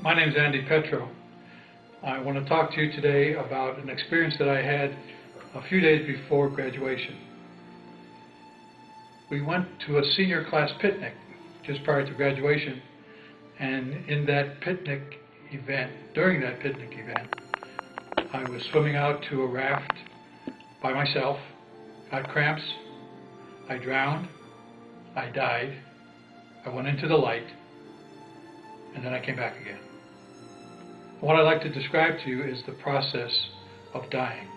My name is Andy Petro. I want to talk to you today about an experience that I had a few days before graduation. We went to a senior class picnic just prior to graduation, and in that picnic event, during that picnic event, I was swimming out to a raft by myself, got cramps, I drowned, I died, I went into the light, and then I came back again. What I'd like to describe to you is the process of dying.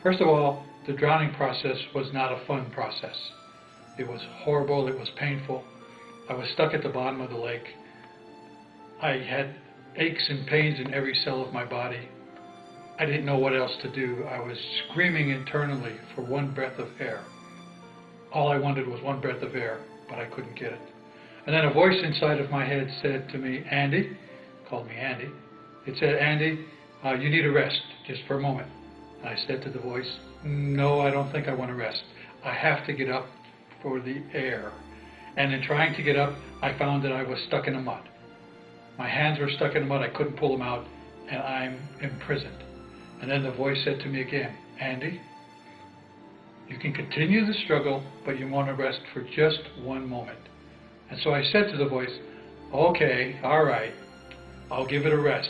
First of all, the drowning process was not a fun process. It was horrible, it was painful. I was stuck at the bottom of the lake. I had aches and pains in every cell of my body. I didn't know what else to do. I was screaming internally for one breath of air. All I wanted was one breath of air, but I couldn't get it. And then a voice inside of my head said to me, Andy, called me Andy. It said, Andy, you need a rest, just for a moment. And I said to the voice, no, I don't think I want to rest. I have to get up for the air. And in trying to get up, I found that I was stuck in the mud. My hands were stuck in the mud, I couldn't pull them out, and I'm imprisoned. And then the voice said to me again, Andy, you can continue the struggle, but you want to rest for just one moment. And so I said to the voice, okay, all right, I'll give it a rest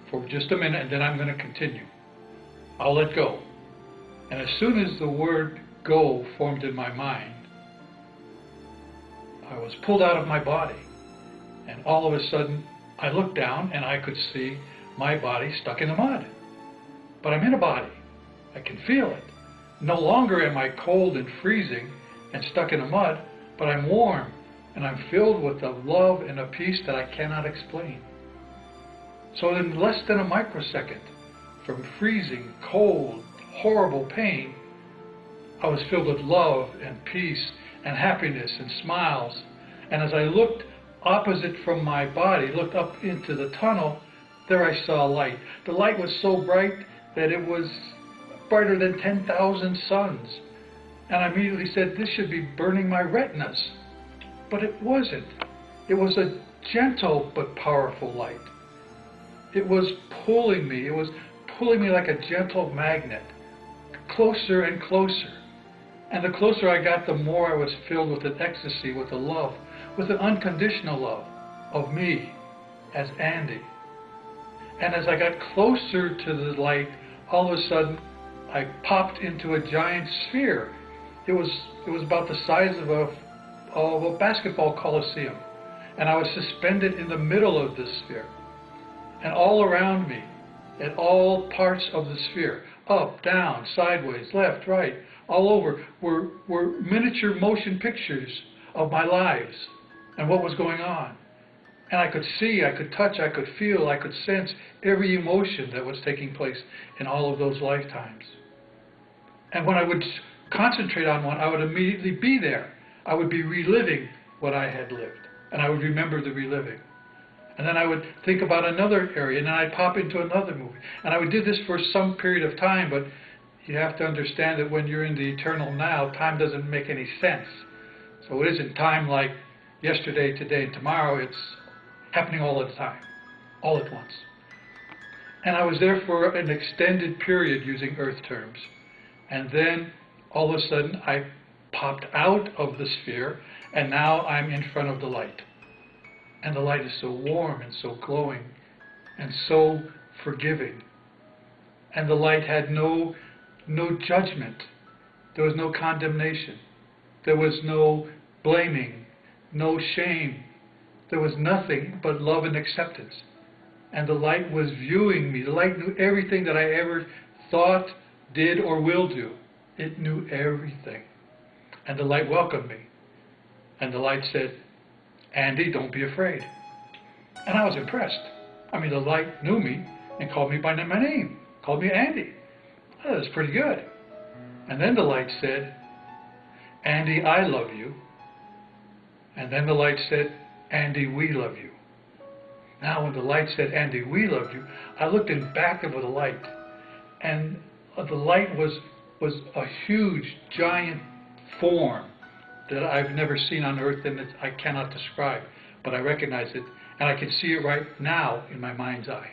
for just a minute, and then I'm going to continue. I'll let go. And as soon as the word go formed in my mind, I was pulled out of my body. And all of a sudden, I looked down and I could see my body stuck in the mud. But I'm in a body. I can feel it. No longer am I cold and freezing and stuck in the mud, but I'm warm and I'm filled with a love and a peace that I cannot explain. So in less than a microsecond, from freezing, cold, horrible pain, I was filled with love and peace and happiness and smiles. And as I looked opposite from my body, looked up into the tunnel, there I saw light. The light was so bright that it was brighter than 10,000 suns. And I immediately said, this should be burning my retinas. But it wasn't. It was a gentle but powerful light. It was pulling me. It was pulling me like a gentle magnet, closer and closer. And the closer I got, the more I was filled with an ecstasy, with a love, with an unconditional love of me as Andy. And as I got closer to the light, all of a sudden, I popped into a giant sphere. It was about the size of a basketball coliseum. And I was suspended in the middle of this sphere. And all around me, at all parts of the sphere, up, down, sideways, left, right, all over, were miniature motion pictures of my lives and what was going on. And I could see, I could touch, I could feel, I could sense every emotion that was taking place in all of those lifetimes. And when I would concentrate on one, I would immediately be there. I would be reliving what I had lived, and I would remember the reliving. And then I would think about another area, and then I'd pop into another movie. And I would do this for some period of time, but you have to understand that when you're in the eternal now, time doesn't make any sense. So it isn't time like yesterday, today, and tomorrow. It's happening all the time, all at once. And I was there for an extended period using earth terms. And then all of a sudden I popped out of the sphere, and now I'm in front of the light. And the light is so warm and so glowing and so forgiving. And the light had no judgment. There was no condemnation. There was no blaming, no shame. There was nothing but love and acceptance. And the light was viewing me. The light knew everything that I ever thought, did, or will do. It knew everything. And the light welcomed me. And the light said, Andy, don't be afraid. And I was impressed. I mean, the light knew me and called me by my name, called me Andy. Oh, that's pretty good. And then the light said, Andy, I love you. And then the light said, Andy, we love you. Now when the light said, Andy, we love you, I looked in back of the light, and the light was a huge, giant form that I've never seen on earth, and I cannot describe, but I recognized it. And I can see it right now in my mind's eye.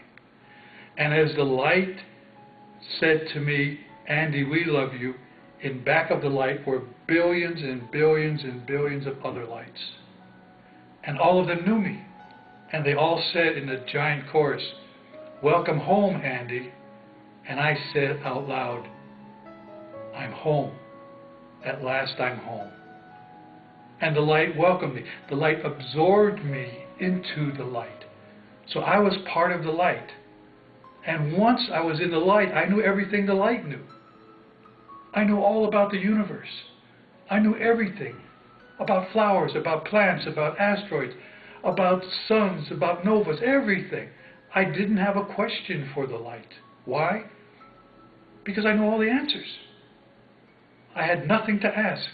And as the light said to me, Andy, we love you, in back of the light were billions and billions and billions of other lights. And all of them knew me. And they all said in a giant chorus, welcome home, Andy. And I said out loud, I'm home. At last I'm home. And the light welcomed me. The light absorbed me into the light. So I was part of the light. And once I was in the light, I knew everything the light knew. I knew all about the universe. I knew everything about flowers, about plants, about asteroids, about suns, about novas, everything. I didn't have a question for the light. Why? Because I knew all the answers. I had nothing to ask.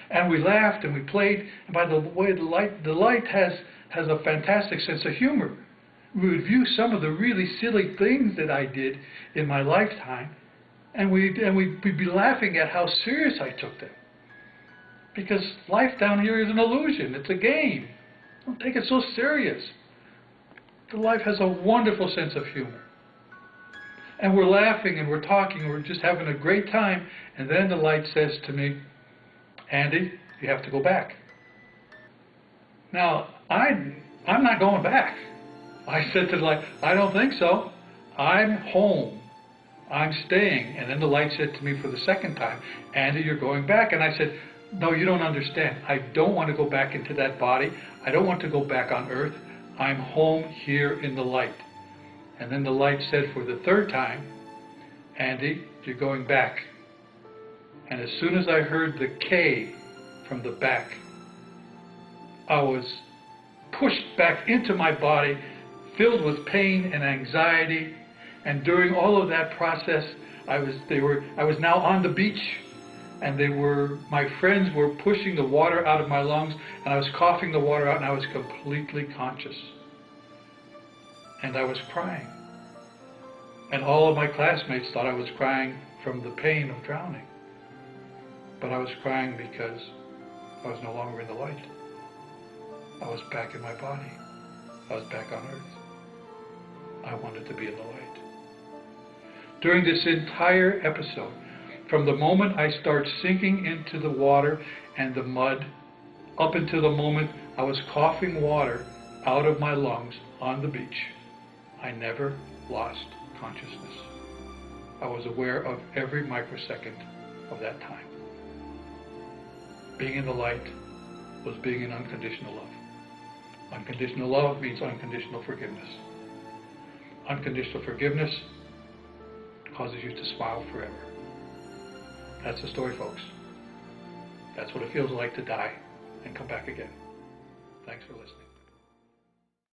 And we laughed and we played. And by the way, the light has a fantastic sense of humor. We would view some of the really silly things that I did in my lifetime, and we'd be laughing at how serious I took them. Because life down here is an illusion. It's a game. Don't take it so serious. The life has a wonderful sense of humor. And we're laughing and we're talking and we're just having a great time. And then the light says to me, Andy, you have to go back. Now, I'm not going back. I said to the light, I don't think so. I'm home. I'm staying. And then the light said to me for the second time, Andy, you're going back. And I said, no, you don't understand. I don't want to go back into that body. I don't want to go back on earth. I'm home here in the light. And then the light said for the third time, Andy, you're going back. And as soon as I heard the K from the back, I was pushed back into my body, filled with pain and anxiety. And during all of that process, I was now on the beach, and my friends were pushing the water out of my lungs, and I was coughing the water out, and I was completely conscious. And I was crying. And all of my classmates thought I was crying from the pain of drowning. But I was crying because I was no longer in the light. I was back in my body. I was back on earth. I wanted to be in the light. During this entire episode, from the moment I start sinking into the water and the mud, up until the moment I was coughing water out of my lungs on the beach, I never lost consciousness. I was aware of every microsecond of that time. Being in the light was being in unconditional love. Unconditional love means unconditional forgiveness. Unconditional forgiveness causes you to smile forever. That's the story, folks. That's what it feels like to die and come back again. Thanks for listening.